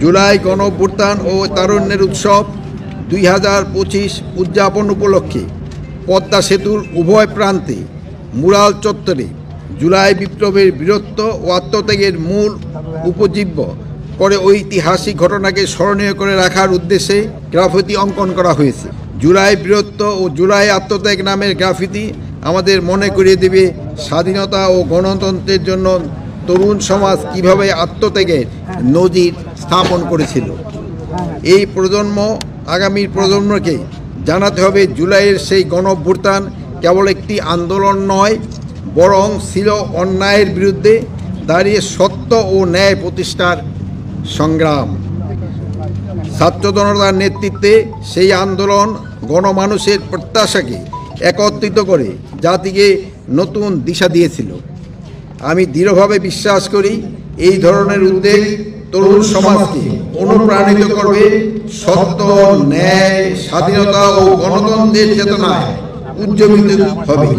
জুলাই গণঅভ্যুত্থান ও তারুণ্যের উৎসব 2025 উদযাপন উপলক্ষে পদ্মা সেতুর উভয় প্রান্তে মুরাল চত্বরে জুলাই বিপ্লবের বীরত্ব ও আত্মত্যাগের মূল উপজীব্য করে ঐতিহাসিক ঘটনাকে স্মরণীয় করে রাখার উদ্দেশ্যে গ্রাফিতি অঙ্কন করা হয়েছে। জুলাই বীরত্ব ও জুলাই আত্মত্যাগ নামের গ্রাফিতি আমাদের মনে করিয়ে দেবে স্বাধীনতা ও গণতন্ত্রের জন্য তরুণ সমাজ কীভাবে আত্মত্যাগের নজির স্থাপন করেছিল। এই প্রজন্ম আগামী প্রজন্মকে জানাতে হবে জুলাইয়ের সেই গণঅভ্যুত্থান কেবল একটি আন্দোলন নয়, বরং ছিল অন্যায়ের বিরুদ্ধে দাঁড়িয়ে সত্য ও ন্যায় প্রতিষ্ঠার সংগ্রাম। ছাত্র জনতার নেতৃত্বে সেই আন্দোলন গণমানুষের প্রত্যাশাকে একত্রিত করে জাতিকে নতুন দিশা দিয়েছিল। আমি দৃঢ়ভাবে বিশ্বাস করি এই ধরনের উদ্যোগ তরুণ সমাজকে অনুপ্রাণিত করবে, সত্য, ন্যায়, স্বাধীনতা ও গণতন্ত্রের চেতনায় উজ্জীবিত হবে।